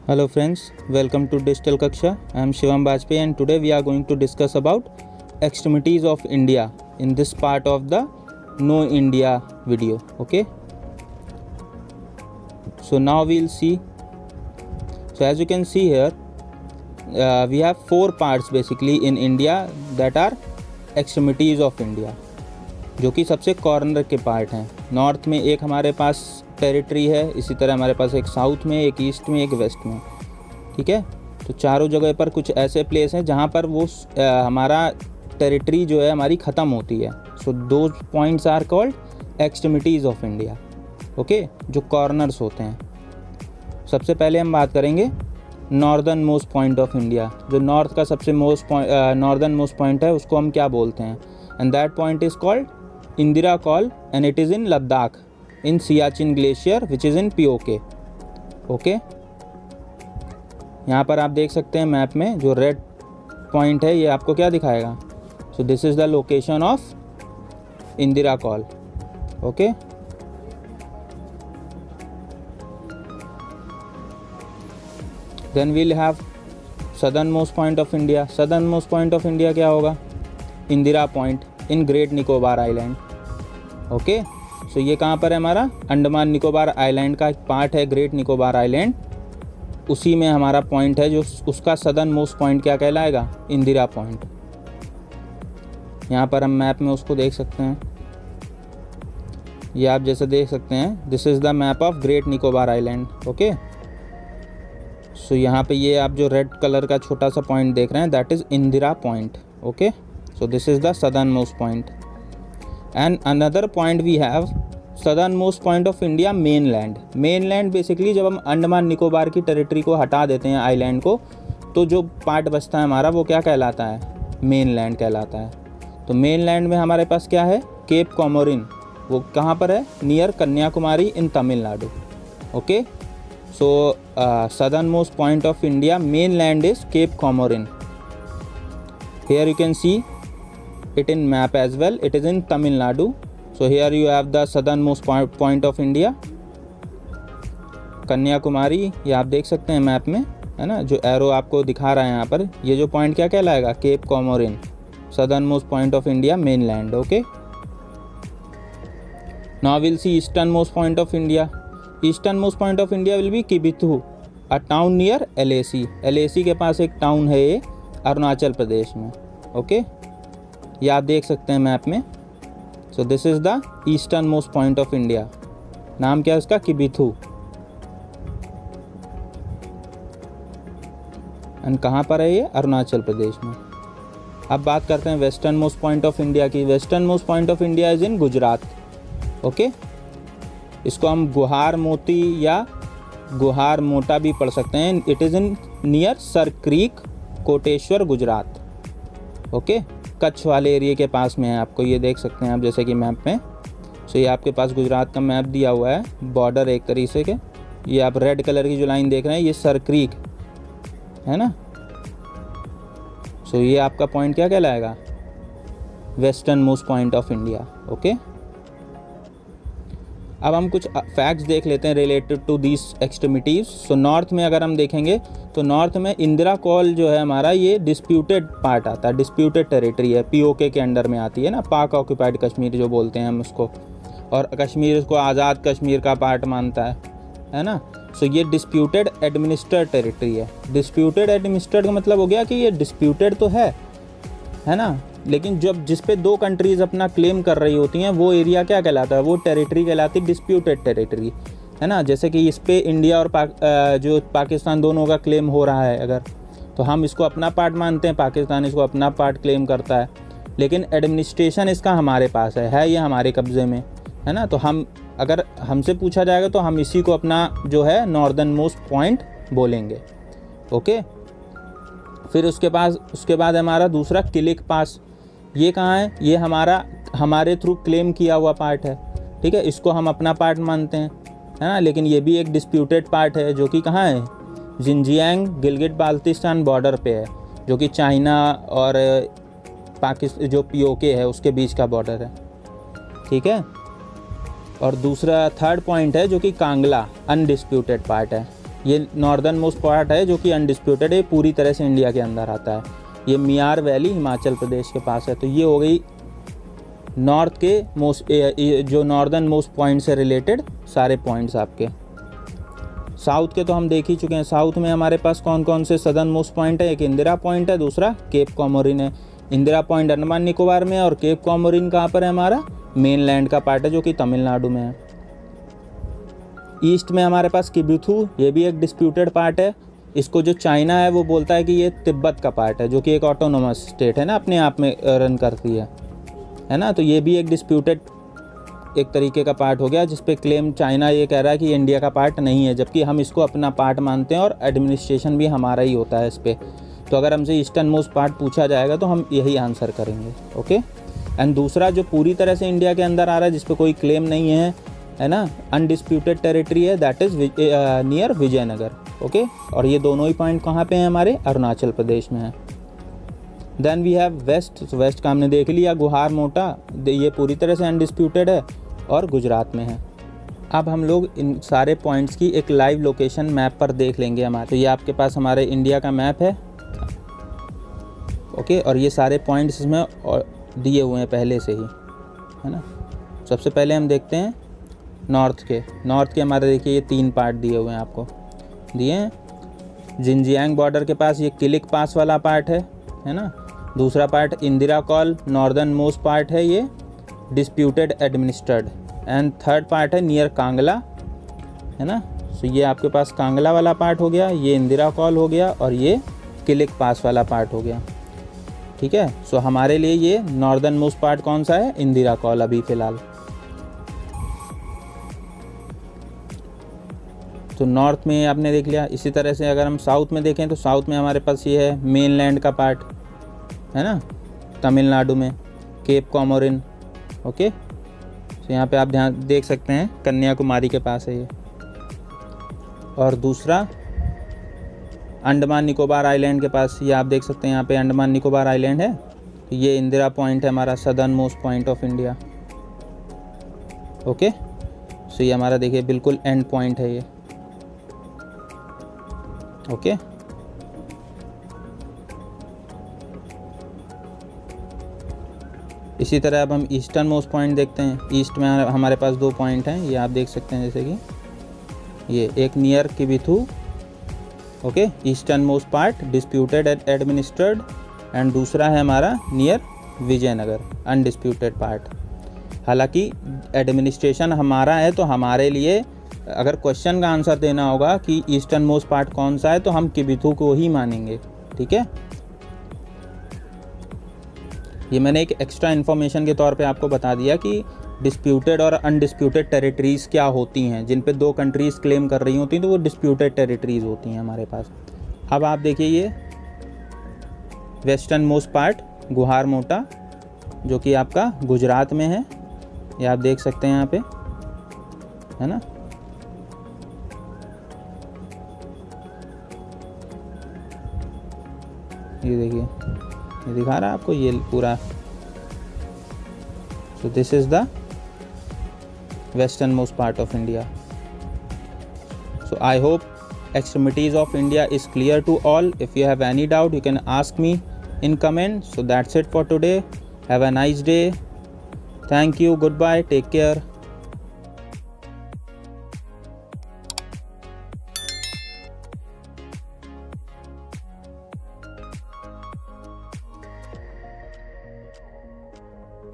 Hello friends, welcome to Digital Kaksha. I am Shivam Bajpayee and today we are going to discuss about extremities of India in this part of the Know India video. Okay. So now we'll see. So as you can see here, we have four parts basically in India that are extremities of India, जो कि सबसे corner के part हैं. North में एक हमारे पास territory है, इसी तरह हमारे पास एक साउथ में, एक ईस्ट में, एक वेस्ट में. ठीक है. तो चारों जगह पर कुछ ऐसे प्लेस हैं जहाँ पर वो हमारा टेरिटरी जो है हमारी ख़त्म होती है. So those points are called extremities of India. Okay, जो कॉर्नर्स होते हैं. सबसे पहले हम बात करेंगे northern most point of India. जो नॉर्थ का सबसे नॉर्दर्न मोस्ट पॉइंट है उसको हम क्या बोलते हैं? And that point is called Indira call and it is in Ladakh in Siachen glacier which is in PoK. Okay, यहाँ पर आप देख सकते हैं मैप में जो रेड पॉइंट है ये आपको क्या दिखाएगा? So this is the location of Indira Col. Okay, then we'll have southern most point of India. Southern most point of India क्या होगा? Indira point in great Nicobar island. Okay, so ये कहाँ पर है? हमारा अंडमान निकोबार आइलैंड का एक पार्ट है ग्रेट निकोबार आइलैंड. उसी में हमारा पॉइंट है जो उसका सदर्न मोस्ट पॉइंट क्या कहलाएगा? इंदिरा पॉइंट. यहाँ पर हम मैप में उसको देख सकते हैं. ये आप जैसे देख सकते हैं, this is the map of great Nicobar island. Okay, so यहाँ पे ये आप जो रेड कलर का छोटा सा पॉइंट देख रहे हैं that is Indira point. Okay, so this is the southern most point. And another point we have southern most point of India mainland. Mainland basically जब हम अंडमान निकोबार की टेरिटरी को हटा देते हैं आइलैंड को, तो जो पार्ट बचता है हमारा वो क्या कहलाता है? मेनलैंड कहलाता है. तो मेनलैंड में हमारे पास क्या है? केप कॉमोरिन. वो कहाँ पर है? Near Kanyakumari in Tamil Nadu. Okay, so southern most point of India mainland is Cape Comorin. Here you can see it in map as well. It is in Tamil Nadu. So here you have the southernmost point of India. Kanyakumari ये आप देख सकते हैं map में, है ना, जो arrow आपको दिखा रहा है यहाँ पर. ये जो पॉइंट क्या कहलाएगा? Cape Comorin, southern most point of India mainland. Okay, now will see eastern most point of India. Eastern most point of India will be Kibithu, a town near LAC. LAC के पास एक टाउन है ये अरुणाचल प्रदेश में. ओके, ये आप देख सकते हैं मैप में. सो this is the eastern most point of India. नाम क्या है इसका? किबिथु. एंड कहाँ पर है ये? अरुणाचल प्रदेश में. अब बात करते हैं western most point of India की. Western most point of India is in Gujarat. Okay, इसको हम गुहार मोती या गुहार मोटा भी पढ़ सकते हैं. It is in near sir creek, Koteshwar, Gujarat. Okay, Kutch वाले एरिया के पास में है. आपको ये देख सकते हैं आप जैसे कि मैप में. सो ये आपके पास गुजरात का मैप दिया हुआ है, बॉर्डर एक तरीके के. ये आप रेड कलर की जो लाइन देख रहे हैं ये सर क्रीक है ना. सो ये आपका पॉइंट क्या कहलाएगा? Western most point of India. Okay, अब हम कुछ फैक्ट्स देख लेते हैं related to this extremities. So north में अगर हम देखेंगे तो नॉर्थ में इंदिरा कॉल जो है हमारा ये डिस्प्यूटेड पार्ट आता है, डिस्प्यूटेड टेरिटरी है, POK के अंडर में आती है ना, पाक ऑक्यूपाइड कश्मीर जो बोलते हैं हम उसको. और कश्मीर उसको आज़ाद कश्मीर का पार्ट मानता है ना. सो ये डिस्प्यूटेड एडमिनिस्ट्रेड टेरिटरी है. डिस्प्यूटेड एडमिनिस्ट्रेड का मतलब हो गया कि ये डिस्प्यूटेड तो है ना, लेकिन जब जिस पे दो कंट्रीज़ अपना क्लेम कर रही होती हैं वो एरिया क्या कहलाता है? वो टेरिटरी कहलाती है डिस्प्यूटेड टेरिटरी, है ना. जैसे कि इस पे इंडिया और जो पाकिस्तान दोनों का क्लेम हो रहा है अगर, तो हम इसको अपना पार्ट मानते हैं, पाकिस्तान इसको अपना पार्ट क्लेम करता है, लेकिन एडमिनिस्ट्रेशन इसका हमारे पास है ये हमारे कब्ज़े में, है ना. तो हम अगर हमसे पूछा जाएगा तो हम इसी को अपना जो है नॉर्दर्न मोस्ट पॉइंट बोलेंगे. ओके, फिर उसके बाद हमारा दूसरा किलिक पास. ये कहाँ है? ये हमारे थ्रू क्लेम किया हुआ पार्ट है. ठीक है, इसको हम अपना पार्ट मानते हैं, है ना, लेकिन ये भी एक डिस्प्यूटेड पार्ट है जो कि कहाँ है? जिंजियांग गिलगिट बाल्टिस्तान बॉर्डर पे है, जो कि चाइना और पाकिस्तान जो POK है उसके बीच का बॉर्डर है. ठीक है, और दूसरा थर्ड पॉइंट है जो कि कांगला अनडिस्प्यूटेड पार्ट है. ये नॉर्दर्न मोस्ट पार्ट है जो कि अनडिस्प्यूटेड है, पूरी तरह से इंडिया के अंदर आता है। ये मियार वैली हिमाचल प्रदेश के पास है। तो ये हो गई नॉर्थ के जो नॉर्दर्न मोस्ट पॉइंट से रिलेटेड सारे पॉइंट्स आपके। साउथ के तो हम देख ही चुके हैं। साउथ में हमारे पास कौन कौन से सदर्न मोस्ट पॉइंट है, एक इंदिरा पॉइंट है, दूसरा केप कॉमोरिन है। इंदिरा पॉइंट अंडमान निकोबार में है और केप कॉमोरिन कहाँ पर है, हमारा मेनलैंड का पार्ट है जो कि तमिलनाडु में है। ईस्ट में हमारे पास किबुथु, ये भी एक डिस्प्यूटेड पार्ट है। इसको जो चाइना है वो बोलता है कि ये तिब्बत का पार्ट है, जो कि एक ऑटोनोमस स्टेट है ना, अपने आप में रन करती है ना। तो ये भी एक डिस्प्यूटेड एक तरीके का पार्ट हो गया, जिस पे क्लेम चाइना ये कह रहा है कि ये इंडिया का पार्ट नहीं है, जबकि हम इसको अपना पार्ट मानते हैं और एडमिनिस्ट्रेशन भी हमारा ही होता है इस पर। तो अगर हमसे ईस्टर्न मोस्ट पार्ट पूछा जाएगा तो हम यही आंसर करेंगे। ओके। एंड दूसरा जो पूरी तरह से इंडिया के अंदर आ रहा है, जिस पे कोई क्लेम नहीं है ना, अनडिस्प्यूटेड टेरिटरी है, that is near Vijaynagar. Okay. और ये दोनों ही पॉइंट कहाँ पे हैं, हमारे अरुणाचल प्रदेश में है। Then we have west. West का हमने देख लिया, गुहार मोटा, ये पूरी तरह से अनडिस्प्यूटेड है और गुजरात में है। अब हम लोग इन सारे पॉइंट्स की एक लाइव लोकेशन मैप पर देख लेंगे हमारे। तो ये आपके पास हमारे इंडिया का मैप है। ओके। और ये सारे पॉइंट्स इसमें दिए हुए हैं पहले से ही, है ना। सबसे पहले हम देखते हैं नॉर्थ के हमारे देखिए ये 3 पार्ट दिए हुए हैं, आपको दिए हैं। जिनजियांग बॉर्डर के पास ये किलिक पास वाला पार्ट है ना। दूसरा part Indira call northern most part है, ये disputed administered. And third part है नियर कांगला, है ना। सो ये आपके पास कांगला वाला पार्ट हो गया, ये इंदिरा कॉल हो गया और ये किलिक पास वाला पार्ट हो गया। ठीक है। सो हमारे लिए ये नॉर्दर्न मोस्ट पार्ट कौन सा है, इंदिरा कॉल अभी फ़िलहाल। तो नॉर्थ में आपने देख लिया। इसी तरह से अगर हम साउथ में देखें तो साउथ में हमारे पास ये है मेनलैंड का पार्ट, है ना, तमिलनाडु में केप कॉमोरिन। ओके। तो यहाँ पे आप ध्यान देख सकते हैं कन्याकुमारी के पास है ये। और दूसरा अंडमान निकोबार आइलैंड के पास, ये आप देख सकते हैं यहाँ पे अंडमान निकोबार आइलैंड है। ये इंदिरा पॉइंट है हमारा, southern most point of India. Okay. So ये हमारा देखिए बिल्कुल एंड पॉइंट है ये। ओके। इसी तरह अब हम ईस्टर्न मोस्ट पॉइंट देखते हैं। ईस्ट में हमारे पास 2 पॉइंट हैं, ये आप देख सकते हैं, जैसे कि ये एक near Kibithu, okay, eastern most part disputed administered, and दूसरा है हमारा नियर विजयनगर अनडिस्प्यूटेड पार्ट। हालांकि एडमिनिस्ट्रेशन हमारा है, तो हमारे लिए अगर क्वेश्चन का आंसर देना होगा कि ईस्टर्न मोस्ट पार्ट कौन सा है, तो हम किबिथु को ही मानेंगे। ठीक है। ये मैंने एक एक्स्ट्रा इन्फॉर्मेशन के तौर पे आपको बता दिया कि डिस्प्यूटेड और अनडिस्प्यूटेड टेरिटरीज़ क्या होती हैं। जिन पे 2 कंट्रीज़ क्लेम कर रही होती हैं तो वो डिस्प्यूटेड टेरिटरीज़ होती हैं हमारे पास। अब आप देखिए ये वेस्टर्न मोस्ट पार्ट गुहार मोटा, जो कि आपका गुजरात में है, ये आप देख सकते हैं यहाँ पे, है ना। ये देखिए, ये दिखा रहा है आपको ये पूरा। So this is the western most part of India. So I hope extremities of India is clear to all. If you have any doubt, you can ask me in comment. So that's it for today. Have a nice day. Thank you. Goodbye. Take care.